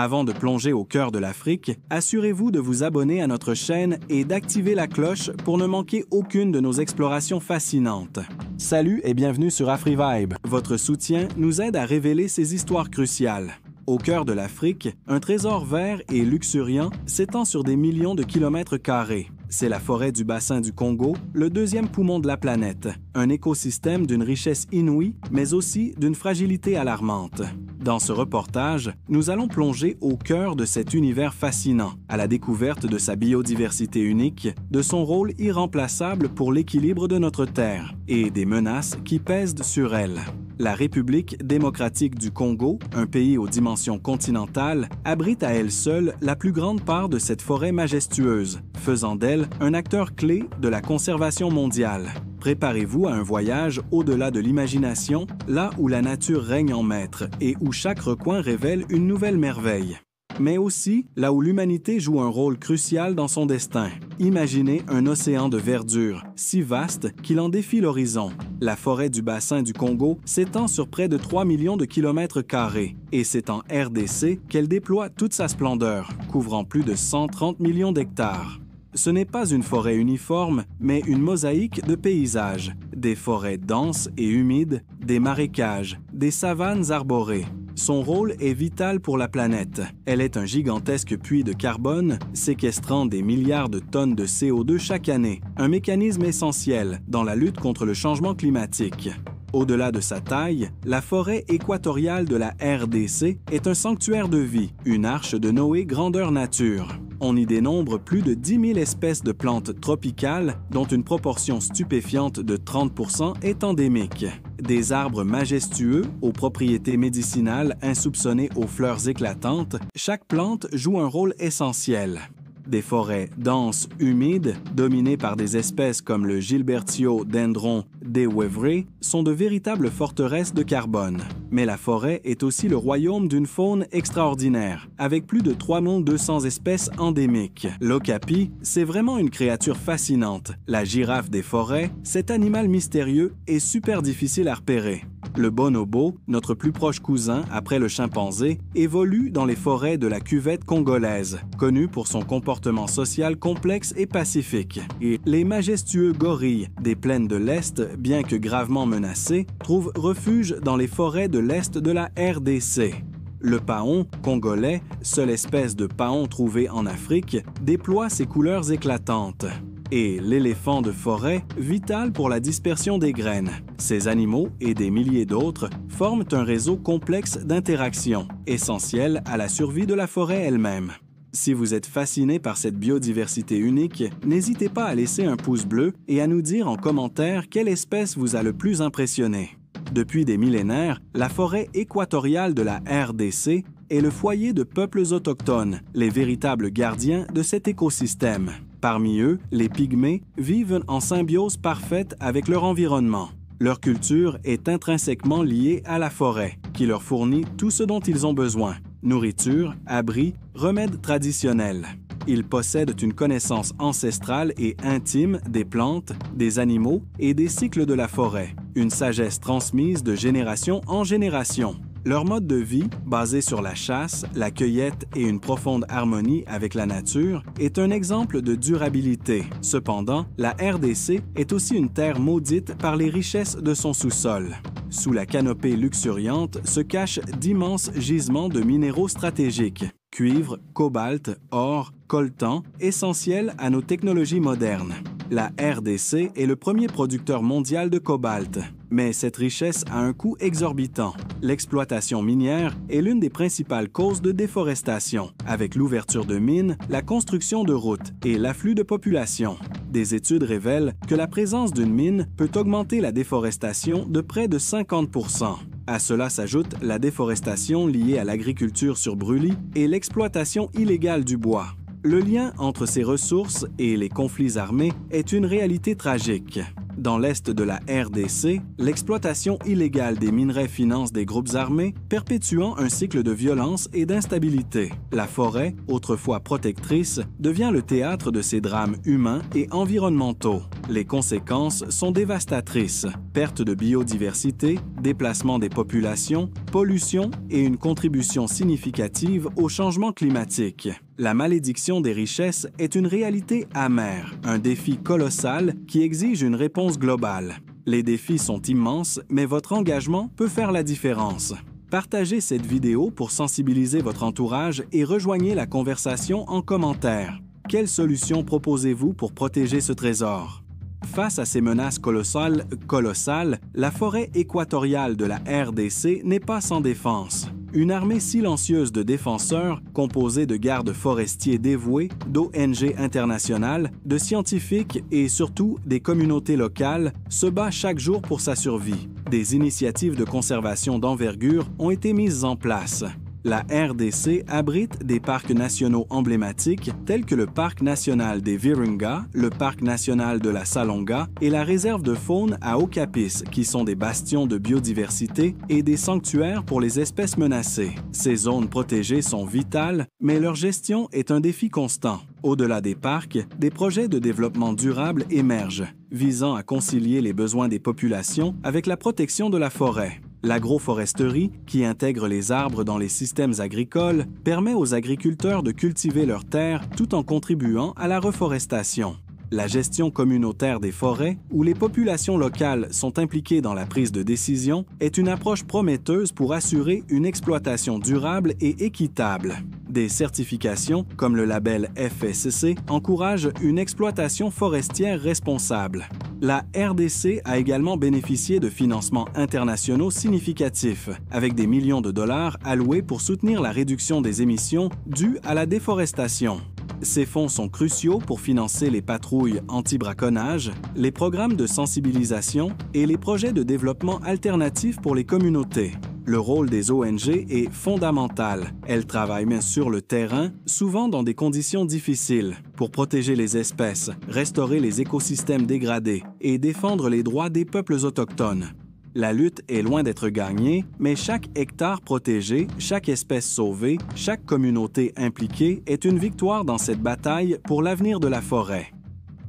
Avant de plonger au cœur de l'Afrique, assurez-vous de vous abonner à notre chaîne et d'activer la cloche pour ne manquer aucune de nos explorations fascinantes. Salut et bienvenue sur AfriVibe. Votre soutien nous aide à révéler ces histoires cruciales. Au cœur de l'Afrique, un trésor vert et luxuriant s'étend sur des millions de kilomètres carrés. C'est la forêt du bassin du Congo, le deuxième poumon de la planète, un écosystème d'une richesse inouïe, mais aussi d'une fragilité alarmante. Dans ce reportage, nous allons plonger au cœur de cet univers fascinant, à la découverte de sa biodiversité unique, de son rôle irremplaçable pour l'équilibre de notre Terre et des menaces qui pèsent sur elle. La République démocratique du Congo, un pays aux dimensions continentales, abrite à elle seule la plus grande part de cette forêt majestueuse, faisant d'elle un acteur clé de la conservation mondiale. Préparez-vous à un voyage au-delà de l'imagination, là où la nature règne en maître et où chaque recoin révèle une nouvelle merveille. Mais aussi là où l'humanité joue un rôle crucial dans son destin. Imaginez un océan de verdure, si vaste qu'il en défie l'horizon. La forêt du bassin du Congo s'étend sur près de 3 millions de kilomètres carrés, et c'est en RDC qu'elle déploie toute sa splendeur, couvrant plus de 130 millions d'hectares. Ce n'est pas une forêt uniforme, mais une mosaïque de paysages. Des forêts denses et humides, des marécages, des savanes arborées. Son rôle est vital pour la planète. Elle est un gigantesque puits de carbone, séquestrant des milliards de tonnes de CO2 chaque année, un mécanisme essentiel dans la lutte contre le changement climatique. Au-delà de sa taille, la forêt équatoriale de la RDC est un sanctuaire de vie, une arche de Noé grandeur nature. On y dénombre plus de 10 000 espèces de plantes tropicales, dont une proportion stupéfiante de 30% est endémique. Des arbres majestueux, aux propriétés médicinales insoupçonnées aux fleurs éclatantes, chaque plante joue un rôle essentiel. Des forêts denses, humides, dominées par des espèces comme le Gilbertio dendron dewevre, sont de véritables forteresses de carbone. Mais la forêt est aussi le royaume d'une faune extraordinaire, avec plus de 3200 espèces endémiques. L'okapi, c'est vraiment une créature fascinante. La girafe des forêts, cet animal mystérieux est super difficile à repérer. Le bonobo, notre plus proche cousin après le chimpanzé, évolue dans les forêts de la cuvette congolaise, connue pour son comportement social complexe et pacifique. Et les majestueux gorilles des plaines de l'Est, bien que gravement menacés, trouvent refuge dans les forêts de l'Est de la RDC. Le paon, congolais, seule espèce de paon trouvée en Afrique, déploie ses couleurs éclatantes. Et l'éléphant de forêt, vital pour la dispersion des graines. Ces animaux et des milliers d'autres forment un réseau complexe d'interactions, essentiel à la survie de la forêt elle-même. Si vous êtes fasciné par cette biodiversité unique, n'hésitez pas à laisser un pouce bleu et à nous dire en commentaire quelle espèce vous a le plus impressionné. Depuis des millénaires, la forêt équatoriale de la RDC est le foyer de peuples autochtones, les véritables gardiens de cet écosystème. Parmi eux, les pygmées vivent en symbiose parfaite avec leur environnement. Leur culture est intrinsèquement liée à la forêt, qui leur fournit tout ce dont ils ont besoin: nourriture, abri, remèdes traditionnels. Ils possèdent une connaissance ancestrale et intime des plantes, des animaux et des cycles de la forêt, une sagesse transmise de génération en génération. Leur mode de vie, basé sur la chasse, la cueillette et une profonde harmonie avec la nature, est un exemple de durabilité. Cependant, la RDC est aussi une terre maudite par les richesses de son sous-sol. Sous la canopée luxuriante se cachent d'immenses gisements de minéraux stratégiques: cuivre, cobalt, or, coltan, essentiels à nos technologies modernes. La RDC est le premier producteur mondial de cobalt. Mais cette richesse a un coût exorbitant. L'exploitation minière est l'une des principales causes de déforestation, avec l'ouverture de mines, la construction de routes et l'afflux de population. Des études révèlent que la présence d'une mine peut augmenter la déforestation de près de 50%. À cela s'ajoute la déforestation liée à l'agriculture sur brûlis et l'exploitation illégale du bois. Le lien entre ces ressources et les conflits armés est une réalité tragique. Dans l'est de la RDC, l'exploitation illégale des minerais finance des groupes armés, perpétuant un cycle de violence et d'instabilité. La forêt, autrefois protectrice, devient le théâtre de ces drames humains et environnementaux. Les conséquences sont dévastatrices. Perte de biodiversité, déplacement des populations, pollution et une contribution significative au changement climatique. La malédiction des richesses est une réalité amère, un défi colossal qui exige une réponse globale. Les défis sont immenses, mais votre engagement peut faire la différence. Partagez cette vidéo pour sensibiliser votre entourage et rejoignez la conversation en commentaire. Quelles solutions proposez-vous pour protéger ce trésor? Face à ces menaces colossales, la forêt équatoriale de la RDC n'est pas sans défense. Une armée silencieuse de défenseurs, composée de gardes forestiers dévoués, d'ONG internationales, de scientifiques et surtout des communautés locales, se bat chaque jour pour sa survie. Des initiatives de conservation d'envergure ont été mises en place. La RDC abrite des parcs nationaux emblématiques tels que le Parc national des Virunga, le Parc national de la Salonga et la réserve de faune à Okapis, qui sont des bastions de biodiversité et des sanctuaires pour les espèces menacées. Ces zones protégées sont vitales, mais leur gestion est un défi constant. Au-delà des parcs, des projets de développement durable émergent, visant à concilier les besoins des populations avec la protection de la forêt. L'agroforesterie, qui intègre les arbres dans les systèmes agricoles, permet aux agriculteurs de cultiver leurs terres tout en contribuant à la reforestation. La gestion communautaire des forêts, où les populations locales sont impliquées dans la prise de décision, est une approche prometteuse pour assurer une exploitation durable et équitable. Des certifications, comme le label FSC, encouragent une exploitation forestière responsable. La RDC a également bénéficié de financements internationaux significatifs, avec des millions de dollars alloués pour soutenir la réduction des émissions dues à la déforestation. Ces fonds sont cruciaux pour financer les patrouilles anti-braconnage, les programmes de sensibilisation et les projets de développement alternatifs pour les communautés. Le rôle des ONG est fondamental. Elles travaillent sur le terrain, souvent dans des conditions difficiles, pour protéger les espèces, restaurer les écosystèmes dégradés et défendre les droits des peuples autochtones. La lutte est loin d'être gagnée, mais chaque hectare protégé, chaque espèce sauvée, chaque communauté impliquée est une victoire dans cette bataille pour l'avenir de la forêt.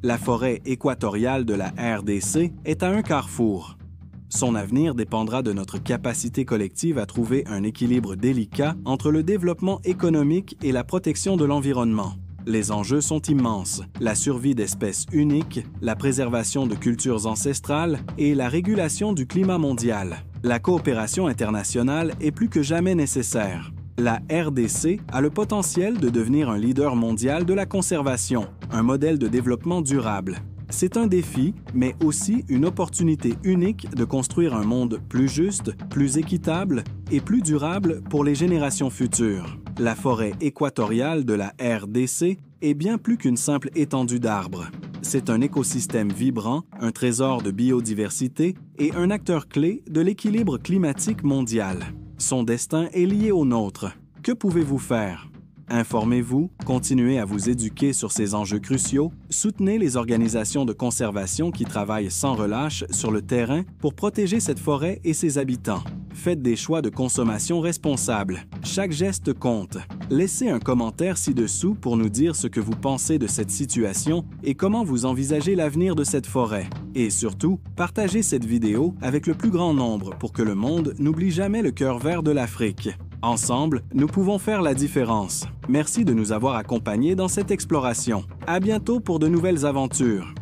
La forêt équatoriale de la RDC est à un carrefour. Son avenir dépendra de notre capacité collective à trouver un équilibre délicat entre le développement économique et la protection de l'environnement. Les enjeux sont immenses, la survie d'espèces uniques, la préservation de cultures ancestrales et la régulation du climat mondial. La coopération internationale est plus que jamais nécessaire. La RDC a le potentiel de devenir un leader mondial de la conservation, un modèle de développement durable. C'est un défi, mais aussi une opportunité unique de construire un monde plus juste, plus équitable et plus durable pour les générations futures. La forêt équatoriale de la RDC est bien plus qu'une simple étendue d'arbres. C'est un écosystème vibrant, un trésor de biodiversité et un acteur clé de l'équilibre climatique mondial. Son destin est lié au nôtre. Que pouvez-vous faire? Informez-vous, continuez à vous éduquer sur ces enjeux cruciaux, soutenez les organisations de conservation qui travaillent sans relâche sur le terrain pour protéger cette forêt et ses habitants. Faites des choix de consommation responsables. Chaque geste compte. Laissez un commentaire ci-dessous pour nous dire ce que vous pensez de cette situation et comment vous envisagez l'avenir de cette forêt. Et surtout, partagez cette vidéo avec le plus grand nombre pour que le monde n'oublie jamais le cœur vert de l'Afrique. Ensemble, nous pouvons faire la différence. Merci de nous avoir accompagnés dans cette exploration. À bientôt pour de nouvelles aventures.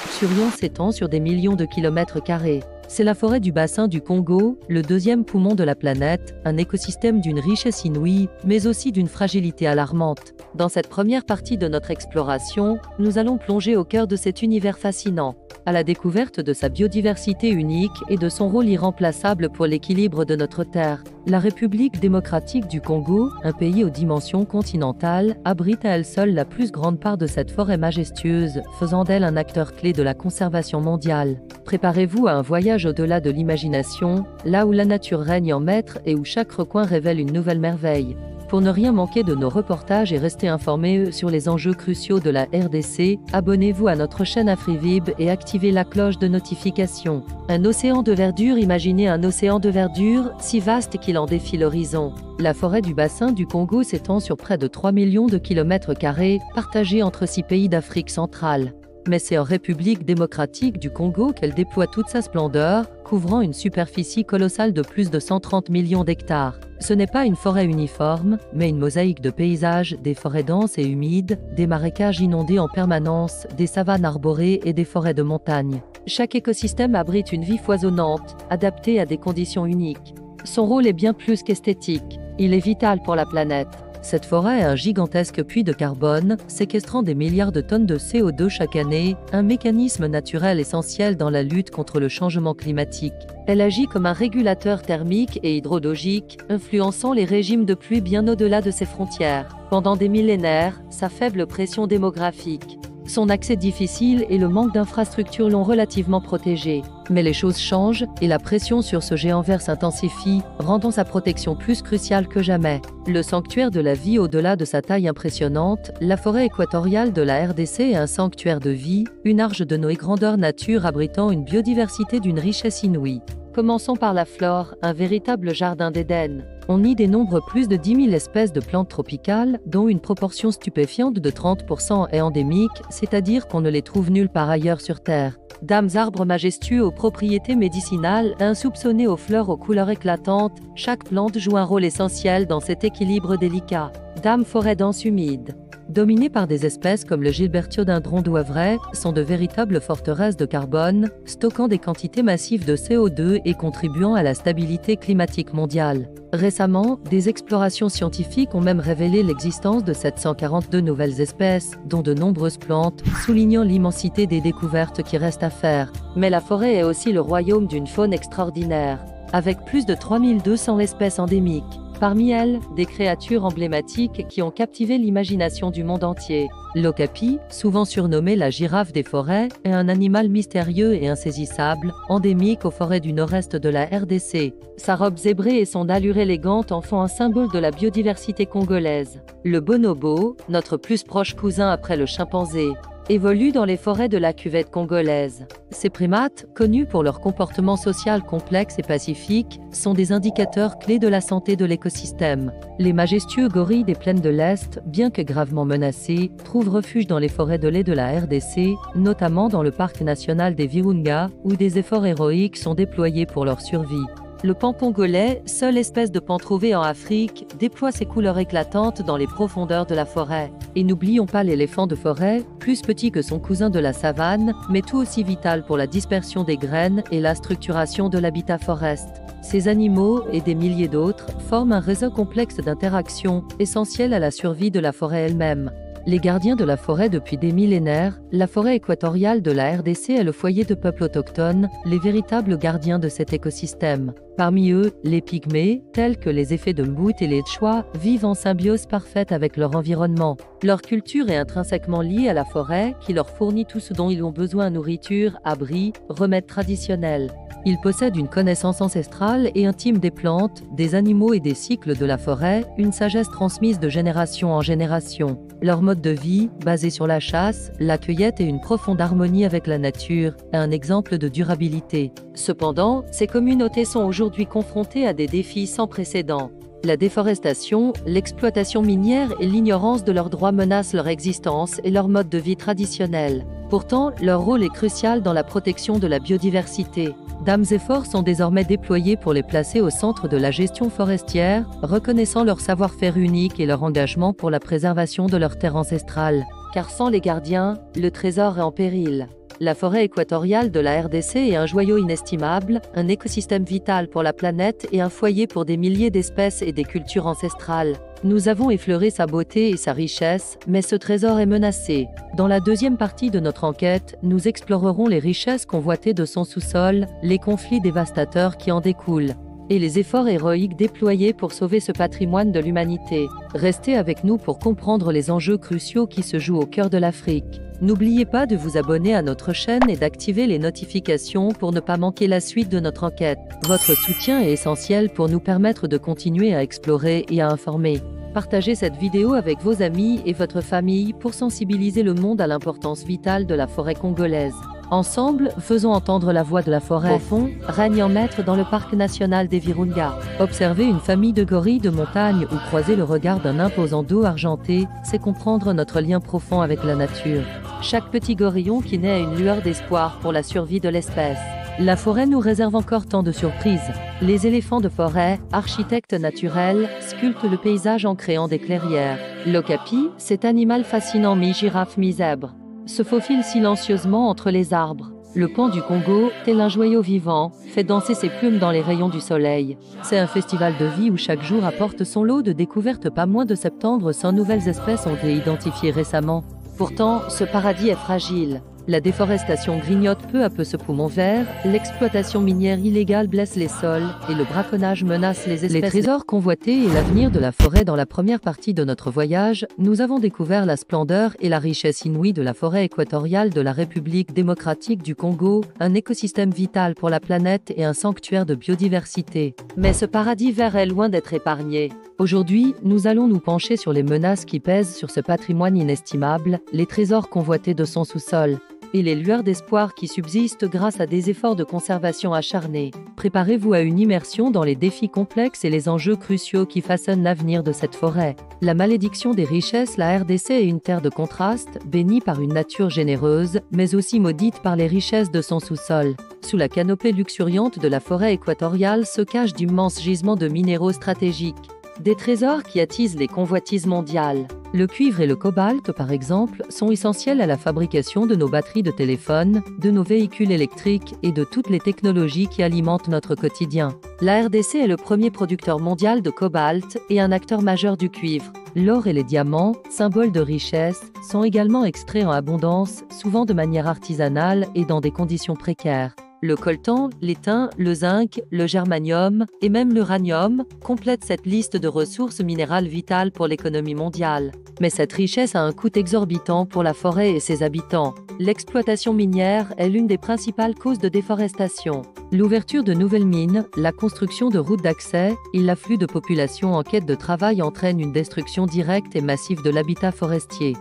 Luxuriant s'étend sur des millions de kilomètres carrés. C'est la forêt du bassin du Congo, le deuxième poumon de la planète, un écosystème d'une richesse inouïe, mais aussi d'une fragilité alarmante. Dans cette première partie de notre exploration, nous allons plonger au cœur de cet univers fascinant, à la découverte de sa biodiversité unique et de son rôle irremplaçable pour l'équilibre de notre Terre. La République démocratique du Congo, un pays aux dimensions continentales, abrite à elle seule la plus grande part de cette forêt majestueuse, faisant d'elle un acteur clé de la conservation mondiale. Préparez-vous à un voyage au-delà de l'imagination, là où la nature règne en maître et où chaque recoin révèle une nouvelle merveille. Pour ne rien manquer de nos reportages et rester informé sur les enjeux cruciaux de la RDC, abonnez-vous à notre chaîne AfriVib et activez la cloche de notification. Un océan de verdure. Imaginez un océan de verdure, si vaste qu'il en défie l'horizon. La forêt du bassin du Congo s'étend sur près de 3 millions de kilomètres carrés, partagée entre 6 pays d'Afrique centrale. Mais c'est en République démocratique du Congo qu'elle déploie toute sa splendeur, couvrant une superficie colossale de plus de 130 millions d'hectares. Ce n'est pas une forêt uniforme, mais une mosaïque de paysages, des forêts denses et humides, des marécages inondés en permanence, des savanes arborées et des forêts de montagne. Chaque écosystème abrite une vie foisonnante, adaptée à des conditions uniques. Son rôle est bien plus qu'esthétique, il est vital pour la planète. Cette forêt est un gigantesque puits de carbone, séquestrant des milliards de tonnes de CO2 chaque année, un mécanisme naturel essentiel dans la lutte contre le changement climatique. Elle agit comme un régulateur thermique et hydrologique, influençant les régimes de pluie bien au-delà de ses frontières. Pendant des millénaires, sa faible pression démographique, son accès difficile et le manque d'infrastructures l'ont relativement protégé. Mais les choses changent et la pression sur ce géant vert s'intensifie, rendant sa protection plus cruciale que jamais. Le sanctuaire de la vie au-delà de sa taille impressionnante, la forêt équatoriale de la RDC est un sanctuaire de vie, une arche de Noé grandeur nature abritant une biodiversité d'une richesse inouïe. Commençons par la flore, un véritable jardin d'Éden. On y dénombre plus de 10 000 espèces de plantes tropicales, dont une proportion stupéfiante de 30% est endémique, c'est-à-dire qu'on ne les trouve nulle part ailleurs sur Terre. Dames arbres majestueux aux propriétés médicinales, insoupçonnés aux fleurs aux couleurs éclatantes, chaque plante joue un rôle essentiel dans cet équilibre délicat. Dames forêts denses humides, dominées par des espèces comme le gilbertiodendron douavret, sont de véritables forteresses de carbone, stockant des quantités massives de CO2 et contribuant à la stabilité climatique mondiale. Récemment, des explorations scientifiques ont même révélé l'existence de 742 nouvelles espèces, dont de nombreuses plantes, soulignant l'immensité des découvertes qui restent à faire. Mais la forêt est aussi le royaume d'une faune extraordinaire, avec plus de 3200 espèces endémiques. Parmi elles, des créatures emblématiques qui ont captivé l'imagination du monde entier. L'okapi, souvent surnommé la girafe des forêts, est un animal mystérieux et insaisissable, endémique aux forêts du nord-est de la RDC. Sa robe zébrée et son allure élégante en font un symbole de la biodiversité congolaise. Le bonobo, notre plus proche cousin après le chimpanzé, évolue dans les forêts de la cuvette congolaise. Ces primates, connus pour leur comportement social complexe et pacifique, sont des indicateurs clés de la santé de l'écosystème. Les majestueux gorilles des plaines de l'Est, bien que gravement menacés, trouvent refuge dans les forêts de lait de la RDC, notamment dans le parc national des Virunga, où des efforts héroïques sont déployés pour leur survie. Le paon congolais, seule espèce de paon trouvée en Afrique, déploie ses couleurs éclatantes dans les profondeurs de la forêt. Et n'oublions pas l'éléphant de forêt, plus petit que son cousin de la savane, mais tout aussi vital pour la dispersion des graines et la structuration de l'habitat forest. Ces animaux, et des milliers d'autres, forment un réseau complexe d'interactions, essentiel à la survie de la forêt elle-même. Les gardiens de la forêt depuis des millénaires, la forêt équatoriale de la RDC est le foyer de peuples autochtones, les véritables gardiens de cet écosystème. Parmi eux, les pygmées, tels que les effets de Mbout et les Tchwa, vivent en symbiose parfaite avec leur environnement. Leur culture est intrinsèquement liée à la forêt, qui leur fournit tout ce dont ils ont besoin: nourriture, abri, remèdes traditionnels. Ils possèdent une connaissance ancestrale et intime des plantes, des animaux et des cycles de la forêt, une sagesse transmise de génération en génération. Leur mode de vie, basé sur la chasse, la cueillette et une profonde harmonie avec la nature, est un exemple de durabilité. Cependant, ces communautés sont aujourd'hui confrontées à des défis sans précédent. La déforestation, l'exploitation minière et l'ignorance de leurs droits menacent leur existence et leur mode de vie traditionnel. Pourtant, leur rôle est crucial dans la protection de la biodiversité. Dames et forts sont désormais déployés pour les placer au centre de la gestion forestière, reconnaissant leur savoir-faire unique et leur engagement pour la préservation de leurs terres ancestrales. Car sans les gardiens, le trésor est en péril. La forêt équatoriale de la RDC est un joyau inestimable, un écosystème vital pour la planète et un foyer pour des milliers d'espèces et des cultures ancestrales. Nous avons effleuré sa beauté et sa richesse, mais ce trésor est menacé. Dans la deuxième partie de notre enquête, nous explorerons les richesses convoitées de son sous-sol, les conflits dévastateurs qui en découlent, et les efforts héroïques déployés pour sauver ce patrimoine de l'humanité. Restez avec nous pour comprendre les enjeux cruciaux qui se jouent au cœur de l'Afrique. N'oubliez pas de vous abonner à notre chaîne et d'activer les notifications pour ne pas manquer la suite de notre enquête. Votre soutien est essentiel pour nous permettre de continuer à explorer et à informer. Partagez cette vidéo avec vos amis et votre famille pour sensibiliser le monde à l'importance vitale de la forêt congolaise. Ensemble, faisons entendre la voix de la forêt. Au fond, règne en maître dans le parc national des Virunga. Observer une famille de gorilles de montagne ou croiser le regard d'un imposant dos argenté, c'est comprendre notre lien profond avec la nature. Chaque petit gorillon qui naît a une lueur d'espoir pour la survie de l'espèce. La forêt nous réserve encore tant de surprises. Les éléphants de forêt, architectes naturels, sculptent le paysage en créant des clairières. L'okapi, cet animal fascinant mi-girafe mi-zèbre, se faufile silencieusement entre les arbres. Le pan du Congo, tel un joyau vivant, fait danser ses plumes dans les rayons du soleil. C'est un festival de vie où chaque jour apporte son lot de découvertes. Pas moins de 70 nouvelles espèces ont été identifiées récemment. Pourtant, ce paradis est fragile. La déforestation grignote peu à peu ce poumon vert, l'exploitation minière illégale blesse les sols et le braconnage menace les espèces. Les trésors convoités et l'avenir de la forêt. Dans la première partie de notre voyage, nous avons découvert la splendeur et la richesse inouïe de la forêt équatoriale de la République démocratique du Congo, un écosystème vital pour la planète et un sanctuaire de biodiversité. Mais ce paradis vert est loin d'être épargné. Aujourd'hui, nous allons nous pencher sur les menaces qui pèsent sur ce patrimoine inestimable, les trésors convoités de son sous-sol et les lueurs d'espoir qui subsistent grâce à des efforts de conservation acharnés. Préparez-vous à une immersion dans les défis complexes et les enjeux cruciaux qui façonnent l'avenir de cette forêt. La malédiction des richesses. La RDC est une terre de contraste, bénie par une nature généreuse, mais aussi maudite par les richesses de son sous-sol. Sous la canopée luxuriante de la forêt équatoriale se cachent d'immenses gisements de minéraux stratégiques. Des trésors qui attisent les convoitises mondiales. Le cuivre et le cobalt, par exemple, sont essentiels à la fabrication de nos batteries de téléphone, de nos véhicules électriques et de toutes les technologies qui alimentent notre quotidien. La RDC est le premier producteur mondial de cobalt et un acteur majeur du cuivre. L'or et les diamants, symboles de richesse, sont également extraits en abondance, souvent de manière artisanale et dans des conditions précaires. Le coltan, l'étain, le zinc, le germanium et même l'uranium complètent cette liste de ressources minérales vitales pour l'économie mondiale. Mais cette richesse a un coût exorbitant pour la forêt et ses habitants. L'exploitation minière est l'une des principales causes de déforestation. L'ouverture de nouvelles mines, la construction de routes d'accès et l'afflux de populations en quête de travail entraînent une destruction directe et massive de l'habitat forestier.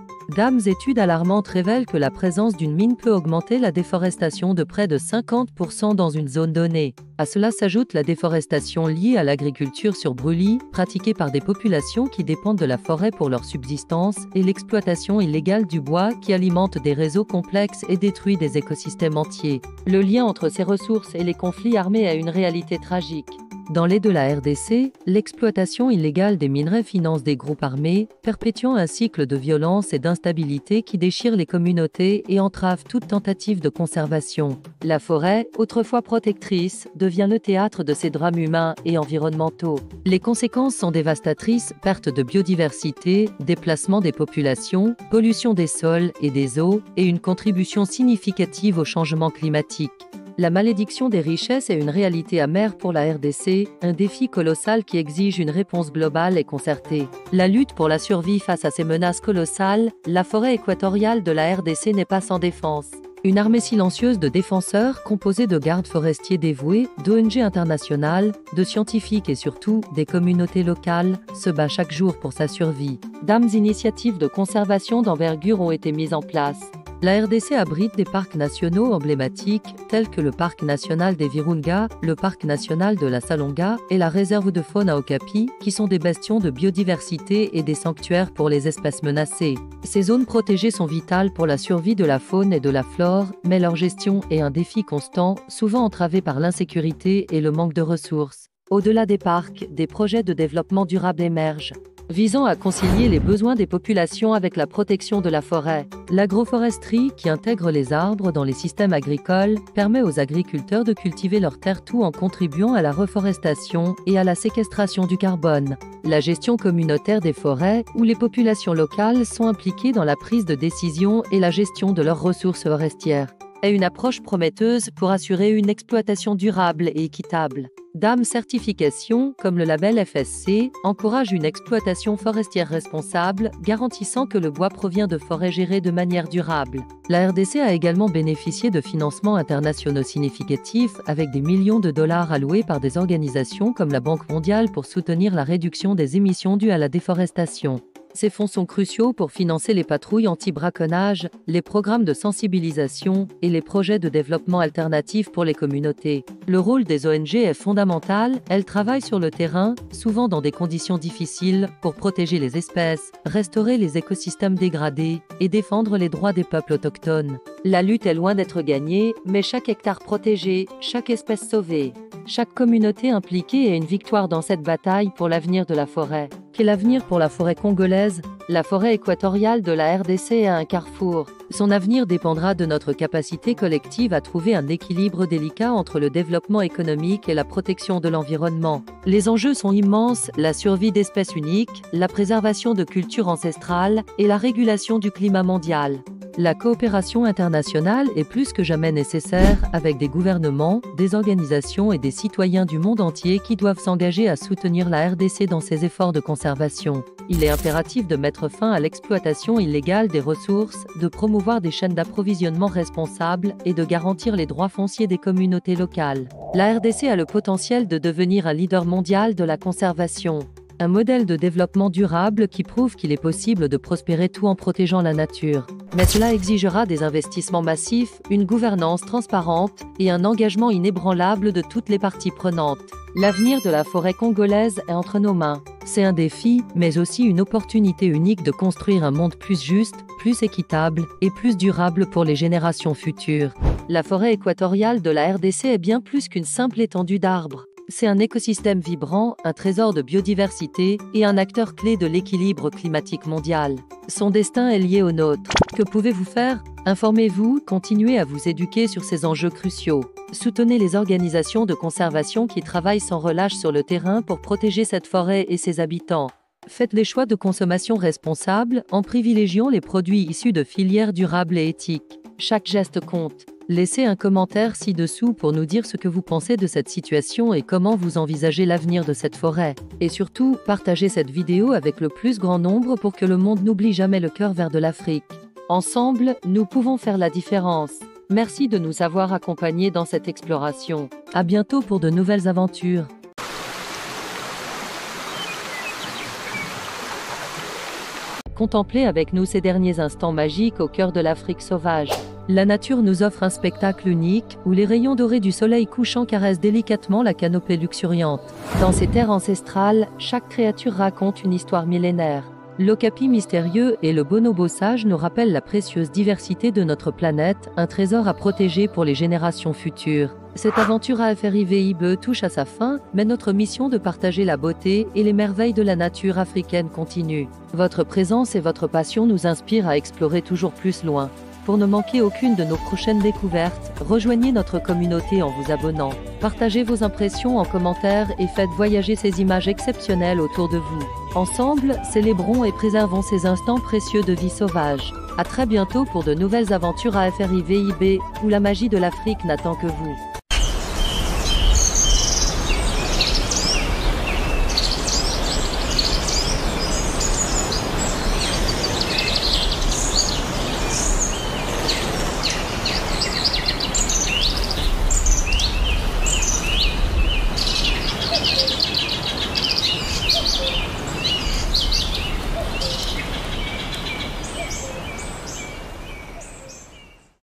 Études alarmantes révèlent que la présence d'une mine peut augmenter la déforestation de près de 50% dans une zone donnée. À cela s'ajoute la déforestation liée à l'agriculture sur brûlis, pratiquée par des populations qui dépendent de la forêt pour leur subsistance, et l'exploitation illégale du bois qui alimente des réseaux complexes et détruit des écosystèmes entiers. Le lien entre ces ressources et les conflits armés est une réalité tragique. Dans les de la RDC, l'exploitation illégale des minerais finance des groupes armés, perpétuant un cycle de violence et d'instabilité qui déchire les communautés et entrave toute tentative de conservation. La forêt, autrefois protectrice, devient le théâtre de ces drames humains et environnementaux. Les conséquences sont dévastatrices: perte de biodiversité, déplacement des populations, pollution des sols et des eaux, et une contribution significative au changement climatique. La malédiction des richesses est une réalité amère pour la RDC, un défi colossal qui exige une réponse globale et concertée. La lutte pour la survie face à ces menaces colossales, la forêt équatoriale de la RDC n'est pas sans défense. Une armée silencieuse de défenseurs composée de gardes forestiers dévoués, d'ONG internationales, de scientifiques et surtout des communautés locales se bat chaque jour pour sa survie. Initiatives de conservation d'envergure ont été mises en place. La RDC abrite des parcs nationaux emblématiques tels que le parc national des Virunga, le parc national de la Salonga et la réserve de faune à Okapi, qui sont des bastions de biodiversité et des sanctuaires pour les espèces menacées. Ces zones protégées sont vitales pour la survie de la faune et de la flore, mais leur gestion est un défi constant, souvent entravé par l'insécurité et le manque de ressources. Au-delà des parcs, des projets de développement durable émergent, visant à concilier les besoins des populations avec la protection de la forêt. L'agroforesterie, qui intègre les arbres dans les systèmes agricoles, permet aux agriculteurs de cultiver leurs terres tout en contribuant à la reforestation et à la séquestration du carbone. La gestion communautaire des forêts, où les populations locales sont impliquées dans la prise de décision et la gestion de leurs ressources forestières, est une approche prometteuse pour assurer une exploitation durable et équitable. DAM Certification, comme le label FSC, encourage une exploitation forestière responsable, garantissant que le bois provient de forêts gérées de manière durable. La RDC a également bénéficié de financements internationaux significatifs avec des millions de dollars alloués par des organisations comme la Banque mondiale pour soutenir la réduction des émissions dues à la déforestation. Ces fonds sont cruciaux pour financer les patrouilles anti-braconnage, les programmes de sensibilisation et les projets de développement alternatif pour les communautés. Le rôle des ONG est fondamental, elles travaillent sur le terrain, souvent dans des conditions difficiles, pour protéger les espèces, restaurer les écosystèmes dégradés et défendre les droits des peuples autochtones. La lutte est loin d'être gagnée, mais chaque hectare protégé, chaque espèce sauvée, chaque communauté impliquée est une victoire dans cette bataille pour l'avenir de la forêt. Quel avenir pour la forêt congolaise? La forêt équatoriale de la RDC est un carrefour. Son avenir dépendra de notre capacité collective à trouver un équilibre délicat entre le développement économique et la protection de l'environnement. Les enjeux sont immenses, la survie d'espèces uniques, la préservation de cultures ancestrales et la régulation du climat mondial. La coopération internationale est plus que jamais nécessaire avec des gouvernements, des organisations et des citoyens du monde entier qui doivent s'engager à soutenir la RDC dans ses efforts de conservation. Il est impératif de mettre fin à l'exploitation illégale des ressources, de promouvoir des chaînes d'approvisionnement responsables et de garantir les droits fonciers des communautés locales. La RDC a le potentiel de devenir un leader mondial de la conservation. Un modèle de développement durable qui prouve qu'il est possible de prospérer tout en protégeant la nature. Mais cela exigera des investissements massifs, une gouvernance transparente et un engagement inébranlable de toutes les parties prenantes. L'avenir de la forêt congolaise est entre nos mains. C'est un défi, mais aussi une opportunité unique de construire un monde plus juste, plus équitable et plus durable pour les générations futures. La forêt équatoriale de la RDC est bien plus qu'une simple étendue d'arbres. C'est un écosystème vibrant, un trésor de biodiversité et un acteur clé de l'équilibre climatique mondial. Son destin est lié au nôtre. Que pouvez-vous faire? Informez-vous, continuez à vous éduquer sur ces enjeux cruciaux. Soutenez les organisations de conservation qui travaillent sans relâche sur le terrain pour protéger cette forêt et ses habitants. Faites des choix de consommation responsables en privilégiant les produits issus de filières durables et éthiques. Chaque geste compte. Laissez un commentaire ci-dessous pour nous dire ce que vous pensez de cette situation et comment vous envisagez l'avenir de cette forêt. Et surtout, partagez cette vidéo avec le plus grand nombre pour que le monde n'oublie jamais le cœur vert de l'Afrique. Ensemble, nous pouvons faire la différence. Merci de nous avoir accompagnés dans cette exploration. À bientôt pour de nouvelles aventures. Contemplez avec nous ces derniers instants magiques au cœur de l'Afrique sauvage. La nature nous offre un spectacle unique, où les rayons dorés du soleil couchant caressent délicatement la canopée luxuriante. Dans ces terres ancestrales, chaque créature raconte une histoire millénaire. L'okapi mystérieux et le bonobo sage nous rappellent la précieuse diversité de notre planète, un trésor à protéger pour les générations futures. Cette aventure AFRIVIBE touche à sa fin, mais notre mission de partager la beauté et les merveilles de la nature africaine continue. Votre présence et votre passion nous inspirent à explorer toujours plus loin. Pour ne manquer aucune de nos prochaines découvertes, rejoignez notre communauté en vous abonnant. Partagez vos impressions en commentaire et faites voyager ces images exceptionnelles autour de vous. Ensemble, célébrons et préservons ces instants précieux de vie sauvage. À très bientôt pour de nouvelles aventures AFRIVIBE, où la magie de l'Afrique n'attend que vous.